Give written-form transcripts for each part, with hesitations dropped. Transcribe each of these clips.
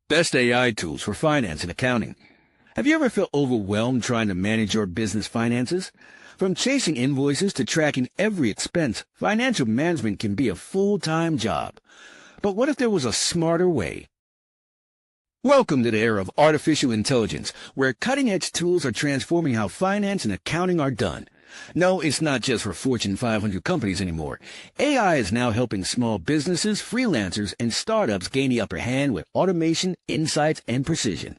Best AI tools for finance and accounting. Have you ever felt overwhelmed trying to manage your business finances? From chasing invoices to tracking every expense, financial management can be a full-time job. But what if there was a smarter way? Welcome to the era of artificial intelligence, where cutting-edge tools are transforming how finance and accounting are done. No, it's not just for Fortune 500 companies anymore. AI is now helping small businesses, freelancers, and startups gain the upper hand with automation, insights, and precision.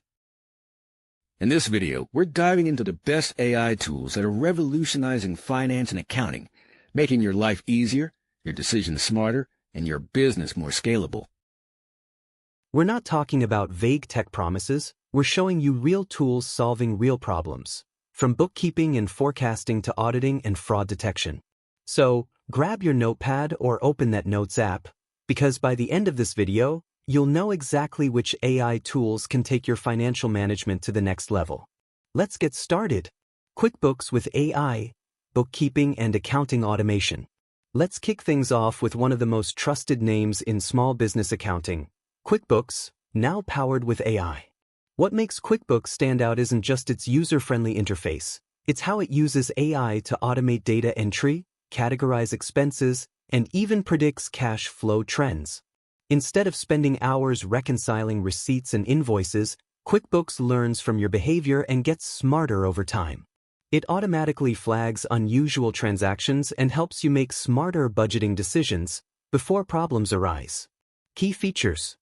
In this video, we're diving into the best AI tools that are revolutionizing finance and accounting, making your life easier, your decisions smarter, and your business more scalable. We're not talking about vague tech promises, we're showing you real tools solving real problems, from bookkeeping and forecasting to auditing and fraud detection. So, grab your notepad or open that Notes app, because by the end of this video, you'll know exactly which AI tools can take your financial management to the next level. Let's get started. QuickBooks with AI, bookkeeping and accounting automation. Let's kick things off with one of the most trusted names in small business accounting, QuickBooks, now powered with AI. What makes QuickBooks stand out isn't just its user-friendly interface, it's how it uses AI to automate data entry, categorize expenses, and even predicts cash flow trends. Instead of spending hours reconciling receipts and invoices, QuickBooks learns from your behavior and gets smarter over time. It automatically flags unusual transactions and helps you make smarter budgeting decisions before problems arise. Key features: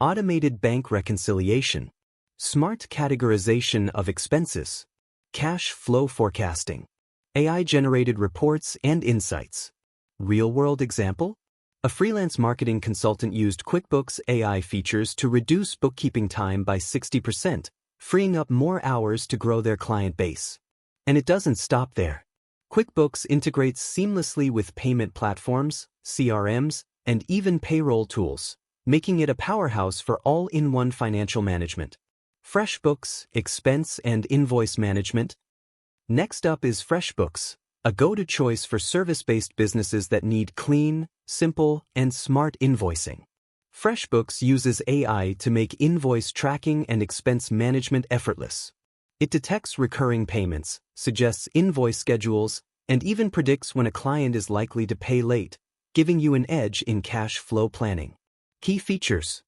automated bank reconciliation, smart categorization of expenses, cash flow forecasting, AI-generated reports and insights. Real-world example? A freelance marketing consultant used QuickBooks AI features to reduce bookkeeping time by 60%, freeing up more hours to grow their client base. And it doesn't stop there. QuickBooks integrates seamlessly with payment platforms, CRMs, and even payroll tools, making it a powerhouse for all-in-one financial management. FreshBooks, expense and invoice management. Next up is FreshBooks, a go-to choice for service-based businesses that need clean, simple, and smart invoicing. FreshBooks uses AI to make invoice tracking and expense management effortless. It detects recurring payments, suggests invoice schedules, and even predicts when a client is likely to pay late, giving you an edge in cash flow planning. Key features: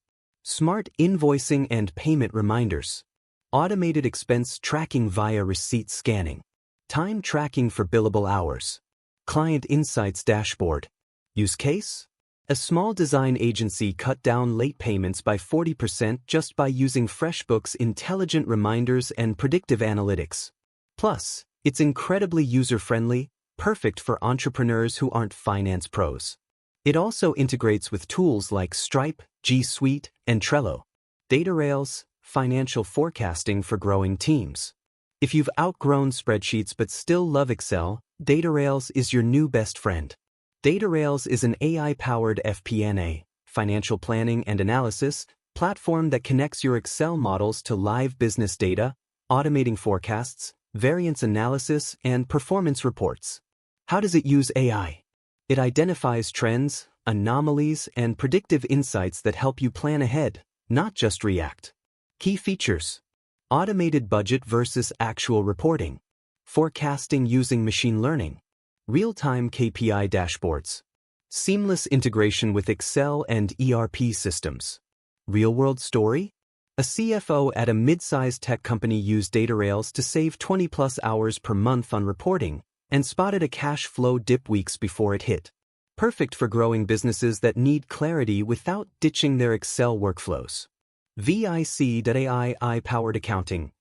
smart invoicing and payment reminders, automated expense tracking via receipt scanning, time tracking for billable hours, client insights dashboard. Use case: a small design agency cut down late payments by 40% just by using FreshBooks' intelligent reminders and predictive analytics. Plus, it's incredibly user-friendly, perfect for entrepreneurs who aren't finance pros. It also integrates with tools like Stripe, G Suite, and Trello. DataRails, financial forecasting for growing teams. If you've outgrown spreadsheets but still love Excel, DataRails is your new best friend. DataRails is an AI-powered FP&A, financial planning and analysis, platform that connects your Excel models to live business data, automating forecasts, variance analysis, and performance reports. How does it use AI? It identifies trends, anomalies, and predictive insights that help you plan ahead, not just react. Key features: automated budget versus actual reporting, forecasting using machine learning, real-time KPI dashboards, seamless integration with Excel and ERP systems. Real-world story? A CFO at a mid-sized tech company used DataRails to save 20+ hours per month on reporting and spotted a cash flow dip weeks before it hit. Perfect for growing businesses that need clarity without ditching their Excel workflows. VIC.AI-powered accounting.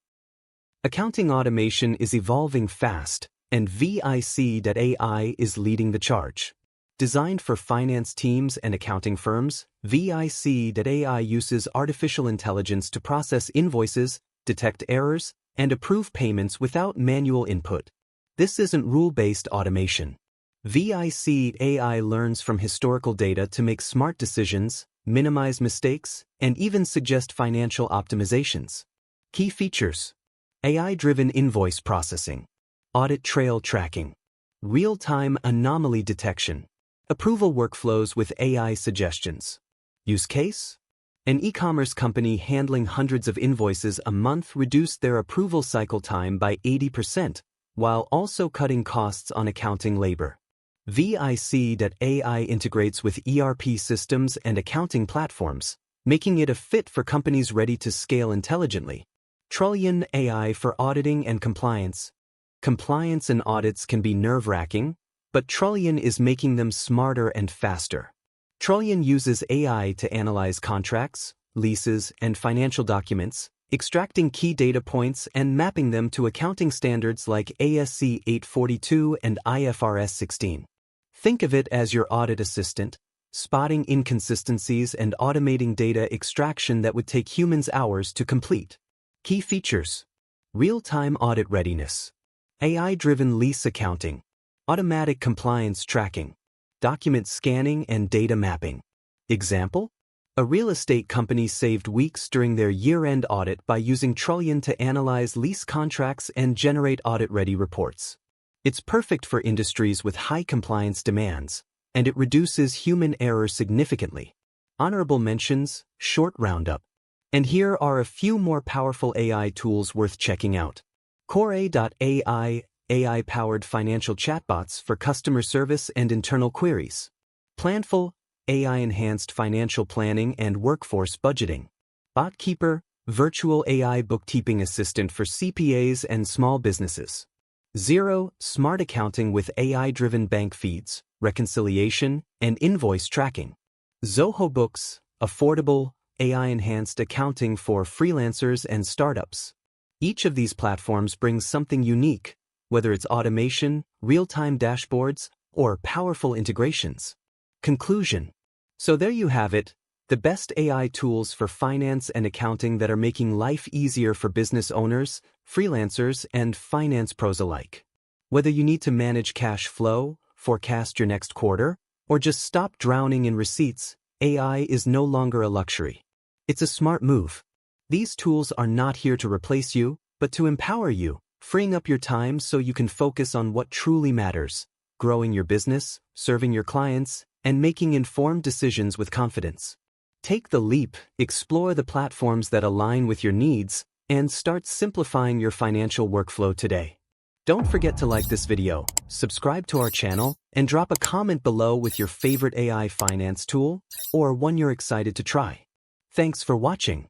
Accounting automation is evolving fast, and VIC.AI is leading the charge. Designed for finance teams and accounting firms, VIC.AI uses artificial intelligence to process invoices, detect errors, and approve payments without manual input. This isn't rule-based automation. VIC.AI learns from historical data to make smart decisions, minimize mistakes, and even suggest financial optimizations. Key features: AI-driven invoice processing, audit trail tracking, real-time anomaly detection, approval workflows with AI suggestions. Use case: An e-commerce company handling hundreds of invoices a month reduced their approval cycle time by 80%, while also cutting costs on accounting labor. VIC.ai integrates with ERP systems and accounting platforms, making it a fit for companies ready to scale intelligently. Trillion AI for auditing and compliance. Compliance and audits can be nerve-wracking, but Trillion is making them smarter and faster. Trillion uses AI to analyze contracts, leases, and financial documents, extracting key data points and mapping them to accounting standards like ASC 842 and IFRS 16. Think of it as your audit assistant, spotting inconsistencies and automating data extraction that would take humans hours to complete. Key features: real-time audit readiness, AI-driven lease accounting, automatic compliance tracking, document scanning and data mapping. Example: a real estate company saved weeks during their year-end audit by using Trillion to analyze lease contracts and generate audit-ready reports. It's perfect for industries with high compliance demands, and it reduces human error significantly. Honorable mentions, short roundup. And here are a few more powerful AI tools worth checking out. Core.ai, AI-powered financial chatbots for customer service and internal queries. Planful, AI-enhanced financial planning and workforce budgeting. Bookkeeper, virtual AI bookkeeping assistant for CPAs and small businesses. Xero, smart accounting with AI-driven bank feeds, reconciliation, and invoice tracking. Zoho Books, affordable, AI-enhanced accounting for freelancers and startups. Each of these platforms brings something unique, whether it's automation, real-time dashboards, or powerful integrations. Conclusion. So there you have it, the best AI tools for finance and accounting that are making life easier for business owners, freelancers, and finance pros alike. Whether you need to manage cash flow, forecast your next quarter, or just stop drowning in receipts, AI is no longer a luxury. It's a smart move. These tools are not here to replace you, but to empower you, freeing up your time so you can focus on what truly matters: growing your business, serving your clients, and making informed decisions with confidence. Take the leap, explore the platforms that align with your needs, and start simplifying your financial workflow today. Don't forget to like this video, subscribe to our channel, and drop a comment below with your favorite AI finance tool or one you're excited to try. Thanks for watching.